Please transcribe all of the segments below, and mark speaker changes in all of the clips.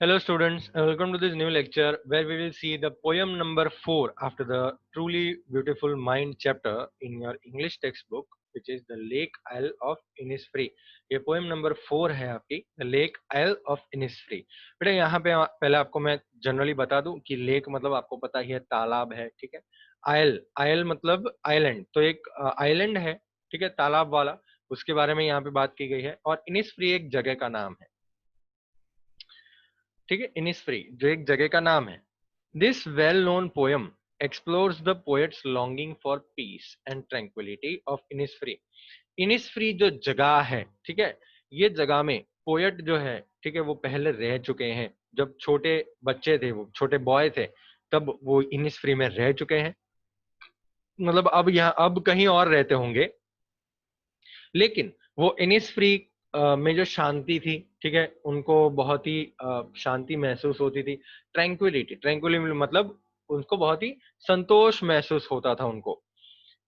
Speaker 1: Hello students, welcome to this new lecture where we will see the poem number 4 after the truly beautiful mind chapter in your English textbook, which is the Lake Isle of Innisfree. ये poem number 4 है आपकी the Lake Isle of Innisfree. बेटा यहाँ पे पहले आपको मैं generally बता दूं कि लेक मतलब आपको पता ही है तालाब है, ठीक है। आयल आयल मतलब आइलैंड, तो एक आइलैंड है, ठीक है, तालाब वाला, उसके बारे में यहाँ पे बात की गई है। और इनिसफ्री एक जगह का नाम है, ठीक है। इनिसफ्री जो एक जगह का नाम है। This well known poem explores the poets longing for piece and tranquillity of Innisfree. Innisfree जो जगह है, ठीक है, ये जगह में पोएट जो है, ठीक है, वो पहले रह चुके हैं। जब छोटे बच्चे थे, वो छोटे बॉय थे, तब वो इनिसफ्री में रह चुके हैं। मतलब अब यहाँ अब कहीं और रहते होंगे, लेकिन वो इनिसफ्री में जो शांति थी, ठीक है, उनको बहुत ही शांति महसूस होती थी। ट्रैंक्विलिटी ट्रैंक्विलिटी मतलब उनको बहुत ही संतोष महसूस होता था उनको।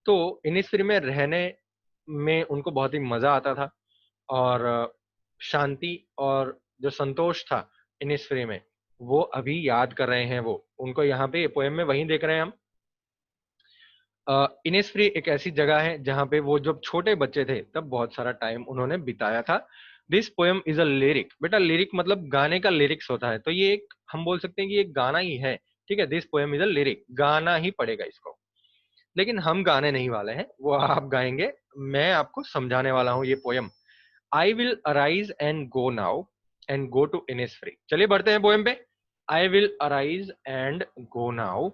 Speaker 1: तो इनिसफ्री में रहने में उनको बहुत ही मजा आता था। और शांति और जो संतोष था इनिसफ्री में, वो अभी याद कर रहे हैं। वो उनको यहाँ पे पोएम में वही देख रहे हैं हम। इनिसफ्री एक ऐसी जगह है जहाँ पे वो जब छोटे बच्चे थे तब बहुत सारा टाइम उन्होंने बिताया था। This poem is a lyric. बेटा लिरिक मतलब गाने का लिरिक्स होता है, तो ये एक हम बोल सकते हैं कि एक गाना ही है, ठीक है। This poem is a lyric, गाना ही पड़ेगा इसको। लेकिन हम गाने नहीं वाले हैं, वो आप गाएंगे। मैं आपको समझाने वाला हूँ ये poem. I will arise and go now and go to Innisfree. चलिए बढ़ते हैं पोएम पे। I will arise and go now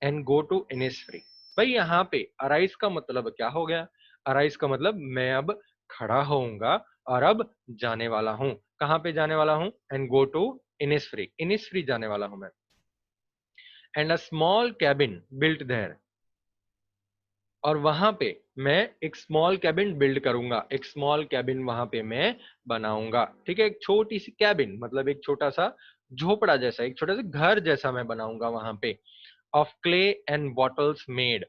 Speaker 1: and go to Innisfree. भाई यहाँ पे अराइज का मतलब क्या हो गया? अराइज का मतलब मैं अब खड़ा होऊंगा और अब जाने वाला हूँ। कहाँ पे जाने वाला हूँ? And go to Innisfree, Innisfree जाने वाला हूँ मैं। And a small cabin built there, और वहां पे मैं एक स्मॉल कैबिन बिल्ड करूंगा, एक स्मॉल कैबिन वहां पे मैं बनाऊंगा, ठीक है। एक छोटी सी कैबिन मतलब एक छोटा सा झोपड़ा जैसा, एक छोटा सा घर जैसा मैं बनाऊंगा वहां पे। Of clay and bottles made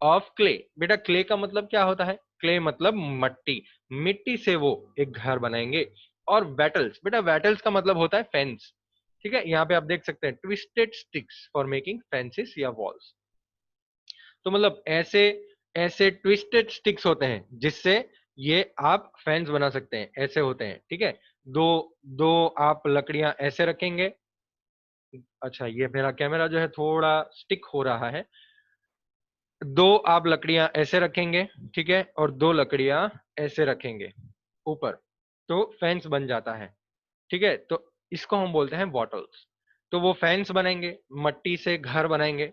Speaker 1: of clay. बेटा क्ले का मतलब क्या होता है? क्ले मतलब मट्टी, मिट्टी से वो एक घर बनाएंगे। और बैटल्स, बेटा बैटल्स का मतलब होता है फेंस, ठीक है। यहाँ पे आप देख सकते हैं twisted sticks for making fences या वॉल्स। तो मतलब ऐसे ऐसे ट्विस्टेड स्टिक्स होते हैं जिससे ये आप फैंस बना सकते हैं, ऐसे होते हैं, ठीक है। दो दो आप लकड़ियां ऐसे रखेंगे। अच्छा, ये मेरा कैमरा जो है थोड़ा स्टिक हो रहा है। दो आप लकड़ियां ऐसे रखेंगे, ठीक है, और दो लकड़ियां ऐसे रखेंगे ऊपर, तो फैंस बन जाता है, ठीक है। तो इसको हम बोलते हैं बॉटल्स। तो वो फैंस बनेंगे, मट्टी से घर बनाएंगे।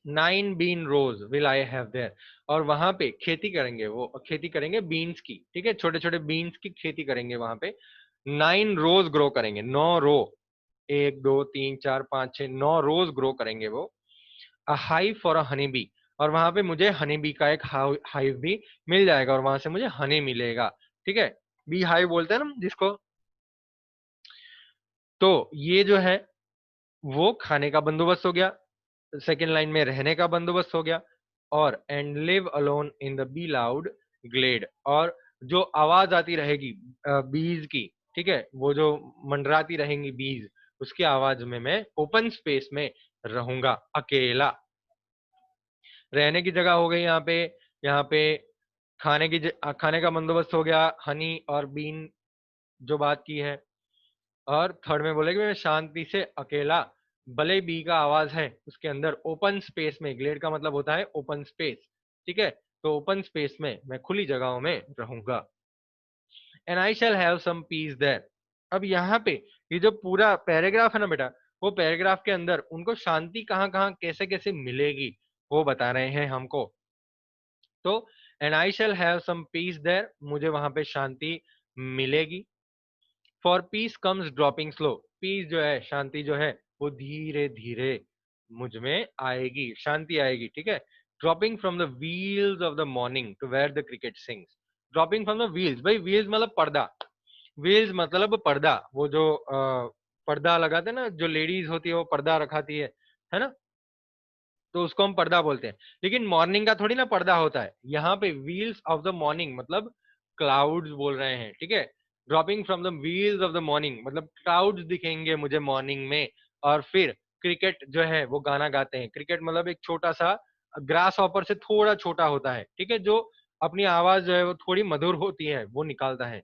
Speaker 1: 9 bean rows will I have there, और वहां पे खेती करेंगे, वो खेती करेंगे बीन्स की, ठीक है, छोटे छोटे बीन्स की खेती करेंगे वहां पे। 9 रोज ग्रो करेंगे, 9 रो, 1 2 3 4 5 6, 9 रोज ग्रो करेंगे वो। A hive for a honey bee, और वहां पे मुझे हनी बी का एक हाइव भी मिल जाएगा, और वहां से मुझे हनी मिलेगा, ठीक है। बी हाइव बोलते हैं ना जिसको। तो ये जो है वो खाने का बंदोबस्त हो गया, सेकेंड लाइन में रहने का बंदोबस्त हो गया। और and live alone in the bee loud glade, और जो आवाज आती रहेगी बीज की, ठीक है, वो जो मंडराती रहेंगी बीज, उसकी आवाज में मैं ओपन स्पेस में रहूंगा अकेला। रहने की जगह हो गई यहाँ पे। यहाँ पे खाने का बंदोबस्त हो गया, हनी और बीन जो बात की है। और थर्ड में बोले कि मैं शांति से अकेला, भले बी का आवाज है उसके अंदर, ओपन स्पेस में, ग्लेड का मतलब होता है ओपन स्पेस, ठीक है। तो ओपन स्पेस में मैं खुली जगहों में रहूंगा। And I shall have some peace there. अब यहाँ पे ये जो पूरा पैराग्राफ है ना बेटा, वो पैराग्राफ के अंदर उनको शांति कहाँ कहाँ कैसे कैसे मिलेगी वो बता रहे हैं हमको। तो and I shall have some peace there, मुझे वहां पे शांति मिलेगी। For peace comes dropping slow, peace जो है, शांति जो है, वो धीरे धीरे मुझ में आएगी, शांति आएगी, ठीक है। Dropping from the veils of the morning to where the cricket sings. Dropping from the veils, भाई व्हील्स मतलब पर्दा, व्हील्स मतलब पर्दा, वो जो पर्दा लगाते हैं ना, जो लेडीज होती है वो पर्दा रखाती है ना, तो उसको हम पर्दा बोलते हैं। लेकिन मॉर्निंग का थोड़ी ना पर्दा होता है। यहाँ पे व्हील्स ऑफ द मॉर्निंग मतलब क्लाउड्स बोल रहे हैं, ठीक है। Dropping from the veils of the morning, मतलब क्लाउड्स दिखेंगे मुझे मॉर्निंग में। और फिर क्रिकेट जो है वो गाना गाते हैं। क्रिकेट मतलब एक छोटा सा ग्रास हॉपर से थोड़ा छोटा होता है, ठीक है, जो अपनी आवाज जो है वो थोड़ी मधुर होती है, वो निकालता है।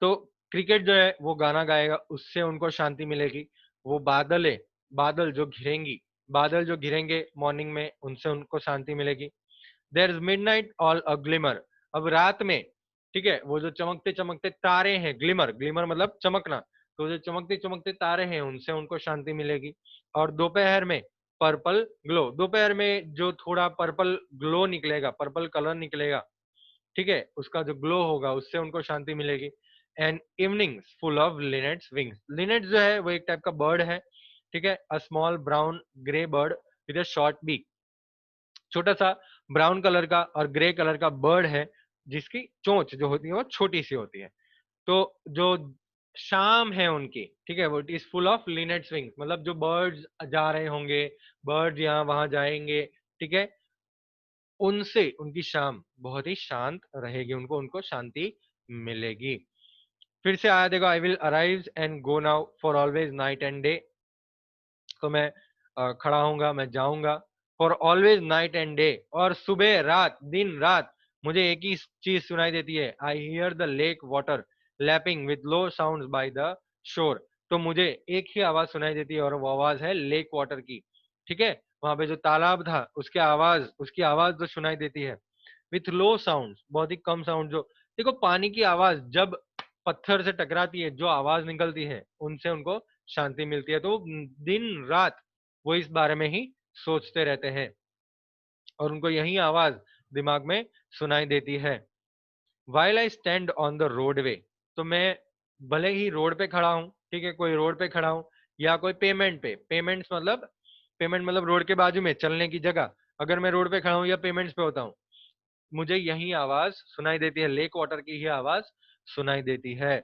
Speaker 1: तो क्रिकेट जो है वो गाना गाएगा, उससे उनको शांति मिलेगी। वो बादल है, बादल जो घिरेंगी, बादल जो घिरेंगे मॉर्निंग में, उनसे उनको शांति मिलेगी। There is midnight all a glimmer, अब रात में, ठीक है, वो जो चमकते चमकते तारे हैं, ग्लिमर, ग्लिमर मतलब चमकना, तो जो चमकते चमकते तारे हैं उनसे उनको शांति मिलेगी। और दोपहर में पर्पल ग्लो, दोपहर में जो थोड़ा पर्पल ग्लो निकलेगा, पर्पल कलर निकलेगा, ठीक है, उसका जो ग्लो होगा उससे उनको शांति मिलेगी। And evenings full of linnets wings, linnets जो है वो एक टाइप का बर्ड है, ठीक है, a small brown grey bird with a short beak, छोटा सा ब्राउन कलर का और ग्रे कलर का बर्ड है, जिसकी चोंच जो होती है वो छोटी सी होती है। तो जो शाम है उनकी, ठीक है, वो it is full of linnets wings, मतलब जो बर्ड्स जा रहे होंगे, बर्ड्स यहाँ वहां जाएंगे, ठीक है, उनसे उनकी शाम बहुत ही शांत रहेगी, उनको उनको शांति मिलेगी। फिर से आया देखो, I will arrive and go now for always night and day, तो मैं खड़ा होऊंगा, मैं जाऊंगा, for always night and day, और सुबह रात दिन रात मुझे एक ही चीज सुनाई देती है, I hear the lake water lapping with low sound by the shore, तो मुझे एक ही आवाज सुनाई देती है और वो आवाज है लेक वाटर की, ठीक है, वहां पे जो तालाब था उसकी आवाज जो सुनाई देती है, विथ लो साउंड, बहुत ही कम साउंड, जो देखो पानी की आवाज जब पत्थर से टकराती है, जो आवाज निकलती है, उनसे उनको शांति मिलती है। तो दिन रात वो इस बारे में ही सोचते रहते हैं और उनको यही आवाज दिमाग में सुनाई देती है। While I stand on the roadway, तो मैं भले ही रोड पे खड़ा हूँ, ठीक है, कोई रोड पे खड़ा हूँ या कोई पेमेंट पे, पेमेंट मतलब रोड के बाजू में चलने की जगह, अगर मैं रोड पे खड़ा हूँ या पेमेंट्स पे होता हूँ, मुझे यही आवाज सुनाई देती है, लेक वाटर की ही आवाज सुनाई देती है।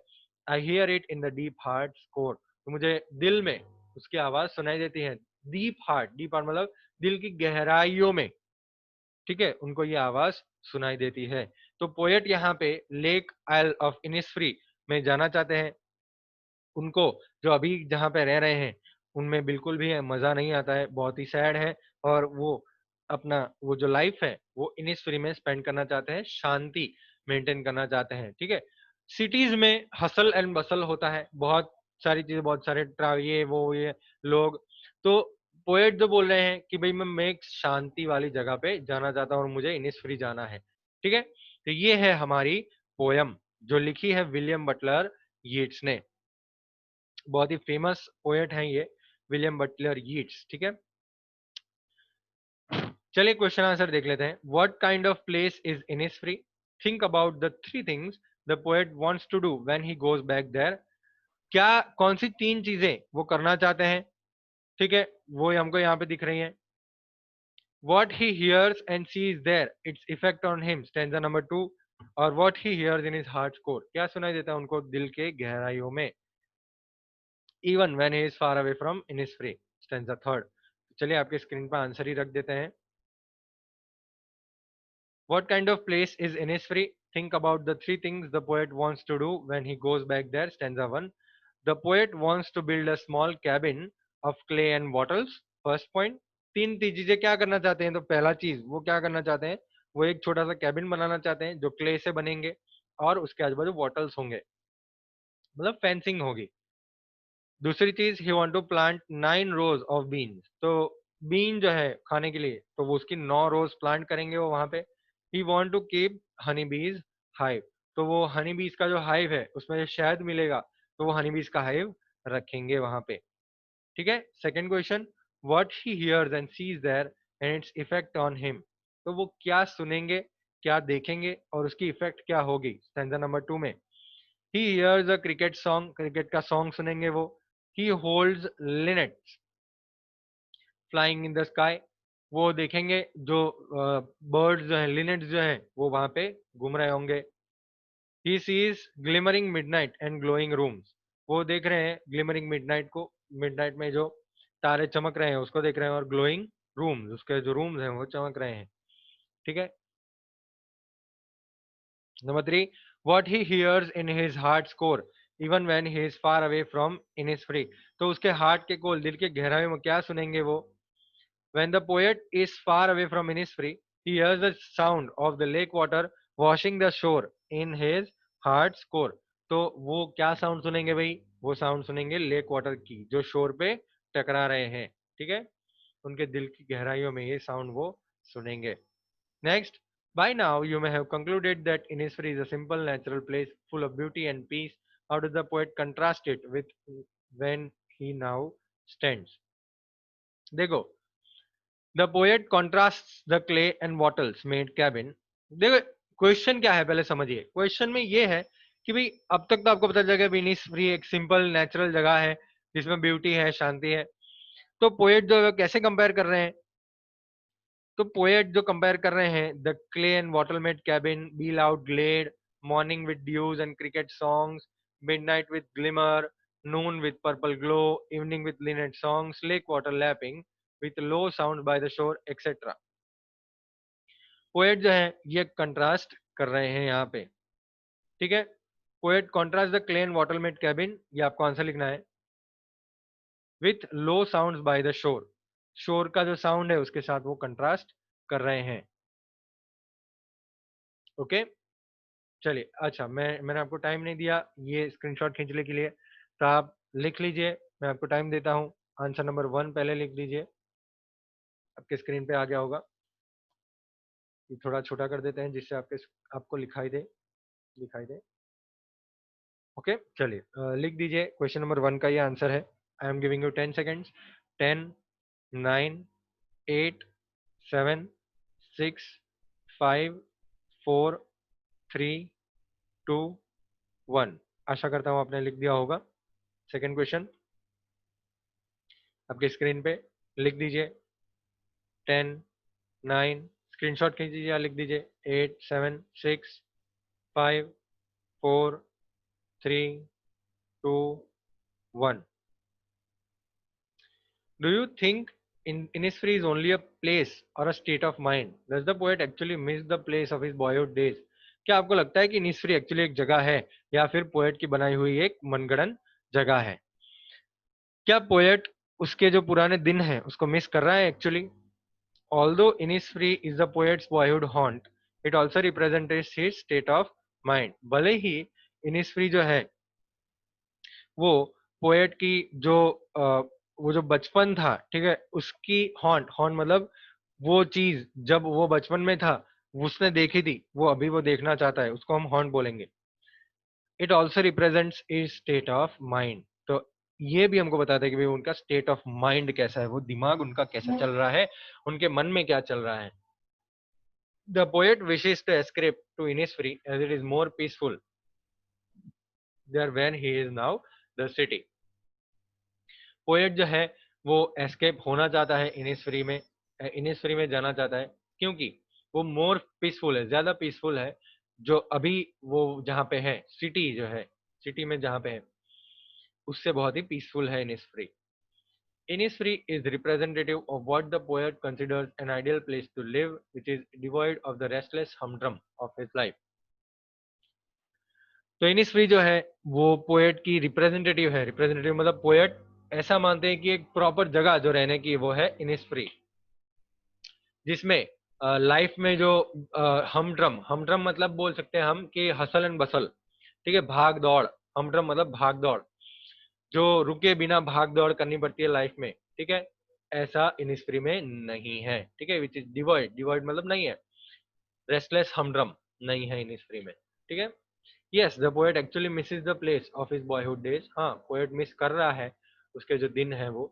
Speaker 1: I hear it in the deep heart score, तो मुझे दिल में उसकी आवाज सुनाई देती है। डीप हार्ट मतलब दिल की गहराइयों में, ठीक है, उनको ये आवाज सुनाई देती है। तो पोएट यहाँ पे लेक आइल ऑफ इनिसफ्री में जाना चाहते हैं। उनको जो अभी जहाँ पे रह रहे हैं उनमें बिल्कुल भी मजा नहीं आता है, बहुत ही सैड है, और वो अपना वो जो लाइफ है वो इनिसफ्री में स्पेंड करना चाहते हैं, शांति मेंटेन करना चाहते हैं, ठीक है। सिटीज में हसल एंड बसल होता है, बहुत सारी चीजें, बहुत सारे ये लोग, तो पोएट जो बोल रहे हैं कि भाई मैं एक शांति वाली जगह पे जाना चाहता हूँ और मुझे इनिसफ्री जाना है, ठीक है। तो ये है हमारी पोयम जो लिखी है विलियम बटलर यीट्स ने, बहुत ही फेमस पोएट हैं ये, विलियम बटलर यीट्स, ठीक है। चलिए क्वेश्चन आंसर देख लेते हैं। What kind of place is Innisfree? Think about the three things the poet wants to do when he goes back there. क्या कौन सी तीन चीजें वो करना चाहते हैं, ठीक है, वो हमको यहाँ पे दिख रही हैं। What he hears and sees there, its effect on him, stanza number 2, और what he hears in his heart core, क्या सुनाई देता है उनको दिल के गहराइयों में, even when he is far away from Innisfree, stanza 3rd। चलिए आपके स्क्रीन पर आंसर ही रख देते हैं। What kind of place is Innisfree? Think about the three things the poet wants to do when he goes back there, stanza 1। The poet wants to build a small cabin of clay and bottles, first point। तीन चीजें क्या करना चाहते हैं, तो पहला चीज वो क्या करना चाहते हैं, वो एक छोटा सा कैबिन बनाना चाहते हैं जो क्ले से बनेंगे और उसके आजू बाजू बॉटल्स होंगे, मतलब फेंसिंग होगी। दूसरी चीज, he want to plant 9 rows of beans, तो बीन जो है खाने के लिए, तो वो उसकी 9 rows प्लांट करेंगे वो वहां पे। He want to keep honey bees hive, तो वो हनी बीज का जो हाइव है उसमें जो शहद मिलेगा, तो वो हनी बीज का हाइव रखेंगे वहां पे, ठीक है। Second question, what he hears and sees there and its effect on him, तो वो क्या सुनेंगे, क्या देखेंगे और उसकी इफेक्ट क्या होगी, स्टैंजा नंबर 2 में। He hears a cricket song, cricket का सॉन्ग सुनेंगे वो। He holds linnets flying in the sky, वो देखेंगे जो बर्ड्स जो हैं, लिनेट्स जो हैं वो वहां पे घूम रहे होंगे। He sees glimmering midnight and glowing rooms, वो देख रहे हैं ग्लिमरिंग मिडनाइट को, मिडनाइट में जो तारे चमक रहे हैं उसको देख रहे हैं, और ग्लोइंग रूम्स, उसके जो रूम्स हैं वो चमक रहे हैं, ठीक है। Number 3, what he hears in his heart's core even when he is far away from Innisfree. तो उसके हार्ट के कोल, दिल के गहराइयों में क्या सुनेंगे वो? When the poet is far away from Innisfree, he hears the sound of the lake water washing the shore in his heart's core. तो वो क्या साउंड सुनेंगे भाई? वो साउंड सुनेंगे लेक वाटर की, जो शोर पे टकरा रहे हैं, ठीक है? उनके दिल की गहराइयों में ये साउंड वो सुनेंगे. Next, by now you may have concluded that Innisfree is a simple natural place full of beauty and peace. How does the poet contrast it with when he now stands? देखो, the poet contrast the clay and wattles made cabin. देखो, question क्या है पहले समझिए. Question में ये है कि भाई अब तक तो आपको पता चल गया Innisfree एक सिंपल नेचुरल जगह है जिसमें ब्यूटी है, शांति है. तो पोएट जो है कैसे कंपेयर कर रहे हैं? तो पोएट जो कंपेयर कर रहे हैं, the clay and water made cabin, bee loud glade, morning with dews and cricket songs, midnight with glimmer, noon with purple glow, evening with linnet songs, lake water lapping with low sound by the shore, etc. Poet जो है ये contrast कर रहे हैं यहाँ पे, ठीक है? Poet contrast the clay and water made cabin, ये आपको आंसर लिखना है, with low sounds by the shore. शोर का जो साउंड है उसके साथ वो कंट्रास्ट कर रहे हैं. ओके, चलिए. अच्छा, मैंने आपको टाइम नहीं दिया ये स्क्रीनशॉट खींचने के लिए, तो आप लिख लीजिए. मैं आपको टाइम देता हूँ. आंसर नंबर 1 पहले लिख दीजिए, आपके स्क्रीन पे आ गया होगा. ये थोड़ा छोटा कर देते हैं जिससे आपको दिखाई दे. ओके, चलिए. लिख दीजिए. क्वेश्चन नंबर 1 का ये आंसर है. I am giving you 10 seconds. 10, 9, 8, 7, 6, 5, 4, 3, 2, 1. आशा करता हूँ आपने लिख दिया होगा. सेकेंड क्वेश्चन आपके स्क्रीन पे लिख दीजिए. 10, 9, स्क्रीनशॉट खींच दीजिए, लिख दीजिए. 8, 7, 6, 5, 4, 3, 2, 1. Do you think Innisfree is only a place or a state of mind? Does the poet actually miss the place of his boyhood days? क्या आपको लगता है कि Innisfree एक्चुअली एक जगह है या फिर पोएट की बनाई हुई एक मनगढ़ंत जगह है? क्या पोएट उसके जो पुराने दिन हैं उसको मिस कर रहा है actually? Although Innisfree is the poet's boyhood haunt, it also represents his state of mind. भले ही Innisfree जो है वो पोएट की जो वो जो बचपन था, ठीक है, उसकी हॉन्ट. हॉन्ट मतलब वो चीज जब वो बचपन में था उसने देखी थी, वो अभी वो देखना चाहता है, उसको हम हॉन्ट बोलेंगे. It also represents is state of mind. तो ये भी हमको बताता है कि भाई उनका स्टेट ऑफ माइंड कैसा है, वो दिमाग उनका कैसा चल रहा है, उनके मन में क्या चल रहा है. The poet wishes to escape to Innisfree as it is more peaceful there when he is now the city. Poet जो है वो एस्केप होना चाहता है Innisfree में जाना चाहता है, क्योंकि वो मोर पीसफुल है, ज्यादा पीसफुल है जो अभी वो जहाँ पे है. सिटी जो है, सिटी में जहाँ पे है उससे बहुत ही पीसफुल है Innisfree. Innisfree is representative of what the poet considers an ideal place to live, which is devoid of the restless humdrum of his life. तो Innisfree जो है वो पोएट की रिप्रेजेंटेटिव है. रिप्रेजेंटेटिव मतलब पोएट ऐसा मानते हैं कि एक प्रॉपर जगह जो रहने की वो है Innisfree, जिसमें लाइफ में जो हमड्रम, हमड्रम मतलब बोल सकते हैं हम कि हसल एंड बसल, ठीक है, भाग दौड़. हमड्रम मतलब भाग दौड़, जो रुके बिना भाग दौड़ करनी पड़ती है लाइफ में, ठीक है, ऐसा Innisfree में नहीं है, ठीक है. विच इज डिवॉइड, डिवॉइड मतलब नहीं है. रेस्टलेस हमड्रम नहीं है Innisfree में, ठीक है. Yes, the poet actually Mrs the place of his boyhood days. हाँ, पोएट मिस कर रहा है उसके जो दिन है वो.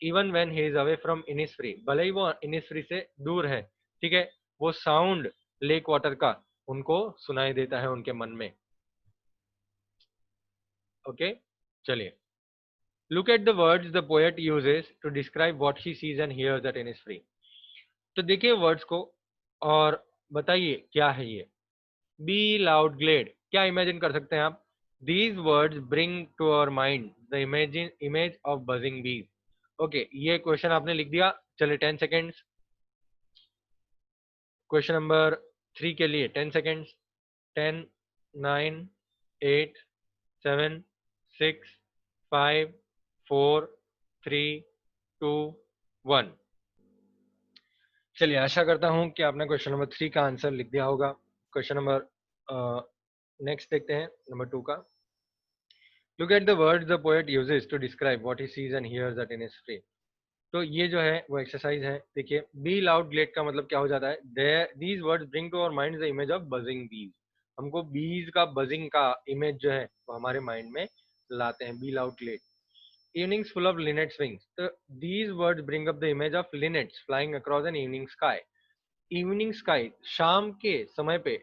Speaker 1: Even when he is away from Innisfree, भले ही वो Innisfree से दूर है, ठीक है, वो साउंड लेक वाटर का उनको सुनाई देता है उनके मन में. ओके, चलिए. Look at the words the poet uses to describe what he sees and hears at Innisfree. तो देखिए वर्ड्स को और बताइए क्या है ये. बी लाउड ग्लेड, क्या इमेजिन कर सकते हैं आप? These words bring to our mind the image of buzzing bees. Okay, ये क्वेश्चन आपने लिख दिया. चलिए 10 सेकेंड्स. क्वेश्चन नंबर 3 के लिए 10 सेकेंड्स. 10, 9, 8, 7, 6, 5, 4, 3, 2, 1। चलिए, आशा करता हूं कि आपने क्वेश्चन नंबर 3 का आंसर लिख दिया होगा। क्वेश्चन नंबर नेक्स्ट देखते हैं, नंबर 2 का। Look at the words the poet uses to describe what he sees and hears that in his free. तो ये जो है वो एक्सरसाइज है। देखिए, बी लाउड ग्लेड का मतलब क्या हो जाता है, these words bring to our mind the image of buzzing bees. हमको बीज का, बजिंग का इमेज जो है वो हमारे माइंड में लाते हैं। Bee loud glade. Evenings full of linnets wings. So these words bring up the image of linnets flying across an evening sky. Evening sky, शाम के समय पे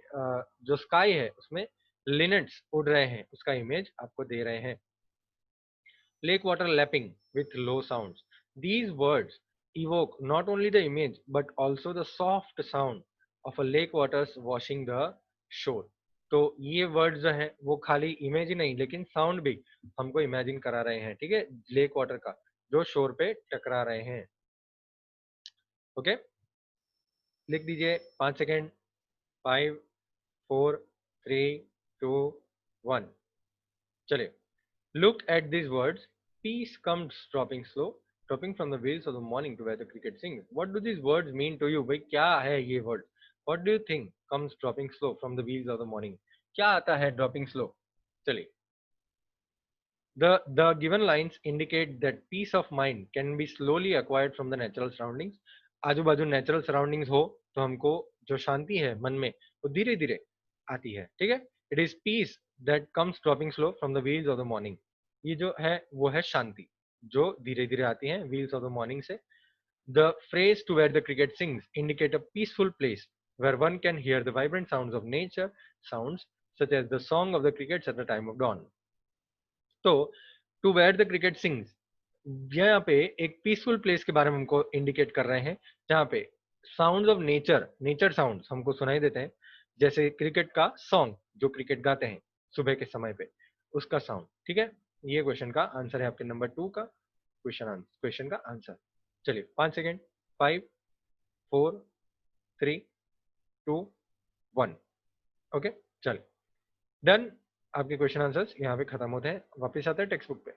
Speaker 1: जो स्काई है उसमें लिनेट्स उड़ रहे हैं, उसका इमेज आपको दे रहे हैं। Lake water lapping with low sounds. These words evoke not only the image but also the soft sound of a lake waters washing the shore. तो ये वर्ड्स जो हैं वो खाली इमेज ही नहीं लेकिन साउंड भी हमको इमेजिन करा रहे हैं, ठीक है, लेक वाटर का जो शोर पे टकरा रहे हैं। ओके, लिख दीजिए 5 सेकेंड। 5, 4, 3, 2, 1। चलिए, look at these words. Peace comes dropping slow, dropping from the wheels of the morning to where the cricket sings. What do these words mean to you? भाई क्या है ये word? What do you think comes dropping slow from the wheels of the morning? क्या आता है dropping slow? चलिए, the given lines indicate that peace of mind can be slowly acquired from the natural surroundings. आजू बाजू natural surroundings हो तो हमको जो शांति है मन में वो धीरे धीरे आती है, ठीक है। It is peace that comes dropping slow from the veils of the morning. ये जो है वो है शांति जो धीरे धीरे आती है व्हील्स ऑफ द मॉर्निंग से। The phrase to where the cricket sings indicate a peaceful place where one can hear the vibrant sounds of nature sounds such as the song of the crickets at the time of dawn. तो to where the cricket sings, यहाँ पे एक peaceful place के बारे में हमको indicate कर रहे हैं जहाँ पे sounds of nature, nature sounds हमको सुनाई देते हैं, जैसे क्रिकेट का सॉन्ग जो क्रिकेट गाते हैं सुबह के समय पे, उसका साउंड, ठीक है। ये क्वेश्चन का आंसर है आपके नंबर 2 का क्वेश्चन का आंसर। चलिए 5 सेकेंड। 5, 4, 3, 2, 1। ओके, चलिए डन। आपके क्वेश्चन आंसर्स यहाँ पे खत्म होते हैं। वापस आते हैं टेक्स्ट बुक पे।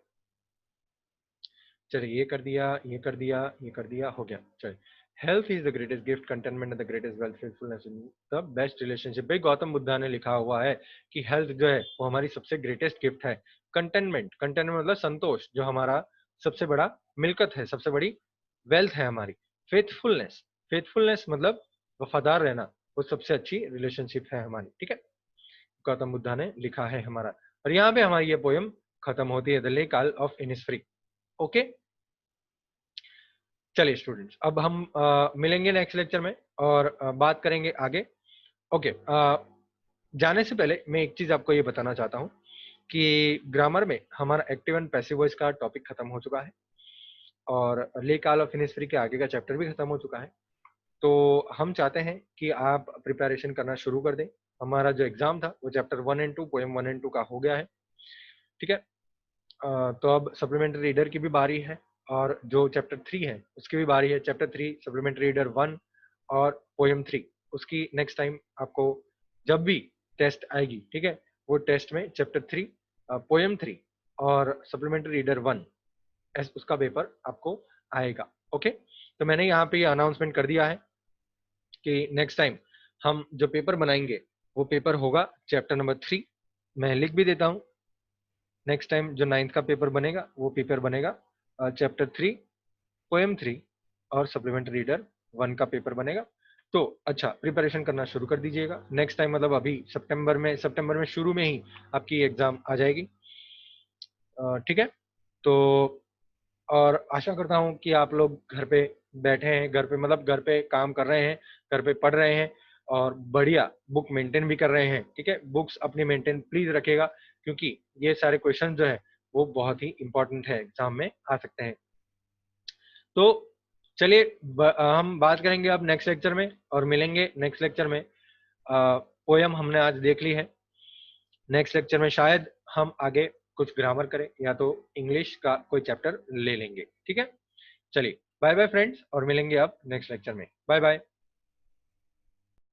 Speaker 1: चलिए, ये कर दिया, ये कर दिया, ये कर दिया, हो गया। चलिए, health is the greatest gift, containment the greatest wealth, faithfulness in the best relationship. भाई गौतम बुद्धा ने लिखा हुआ है कि हेल्थ जो है वो हमारी सबसे ग्रेटेस्ट गिफ्ट है। कंटेनमेंट, कंटेनमेंट मतलब संतोष, जो हमारा सबसे बड़ा मिल्कत है, सबसे बड़ी वेल्थ है हमारी। फेथफुलनेस, फेथफुलनेस मतलब वफादार रहना, वो सबसे अच्छी रिलेशनशिप है हमारी, ठीक है। गौतम बुद्धा ने लिखा है हमारा। और यहाँ पे हमारी ये पोयम खत्म होती है, the lake of Innisfree. Okay, चलिए स्टूडेंट्स, अब हम मिलेंगे नेक्स्ट लेक्चर में और बात करेंगे आगे। ओके, जाने से पहले मैं एक चीज आपको ये बताना चाहता हूँ कि ग्रामर में हमारा एक्टिव एंड पैसिव वॉइस का टॉपिक खत्म हो चुका है और लेक ऑफ इनिस्फ्री के आगे का चैप्टर भी खत्म हो चुका है। तो हम चाहते हैं कि आप प्रिपरेशन करना शुरू कर दें। हमारा जो एग्जाम था वो चैप्टर 1 एंड 2, पोएम 1 एंड 2 का हो गया है, ठीक है। तो अब सप्लीमेंट्री रीडर की भी बारी है और जो चैप्टर 3 है उसकी भी बारी है। चैप्टर 3 सप्लीमेंट्री रीडर 1 और पोएम 3, उसकी नेक्स्ट टाइम आपको जब भी टेस्ट आएगी, ठीक है, वो टेस्ट में चैप्टर 3, पोएम 3 और सप्लीमेंट्री रीडर 1 उसका पेपर आपको आएगा। ओके, तो मैंने यहाँ पे अनाउंसमेंट कर दिया है कि नेक्स्ट टाइम हम जो पेपर बनाएंगे वो पेपर होगा चैप्टर नंबर 3। मैं लिख भी देता हूँ, नेक्स्ट टाइम जो 9th का पेपर बनेगा वो पेपर बनेगा चैप्टर 3, पोएम 3 और सप्लीमेंट्री रीडर 1 का पेपर बनेगा। तो अच्छा, प्रिपरेशन करना शुरू कर दीजिएगा। नेक्स्ट टाइम मतलब अभी सितंबर में शुरू में ही आपकी एग्जाम आ जाएगी, ठीक है। तो और आशा करता हूँ कि आप लोग घर पे बैठे हैं, घर पे मतलब घर पे काम कर रहे हैं, घर पे पढ़ रहे हैं और बढ़िया बुक मेंटेन भी कर रहे हैं, ठीक है। बुक्स अपनी मेंटेन प्लीज रखिएगा क्योंकि ये सारे क्वेश्चन जो है वो बहुत ही इंपॉर्टेंट है, एग्जाम में आ सकते हैं। तो चलिए हम बात करेंगे अब नेक्स्ट लेक्चर में और मिलेंगे नेक्स्ट लेक्चर में। पोयम हमने आज देख ली है, नेक्स्ट लेक्चर में शायद हम आगे कुछ ग्रामर करें या तो इंग्लिश का कोई चैप्टर ले लेंगे, ठीक है। चलिए बाय बाय फ्रेंड्स और मिलेंगे अब नेक्स्ट लेक्चर में। Bye bye.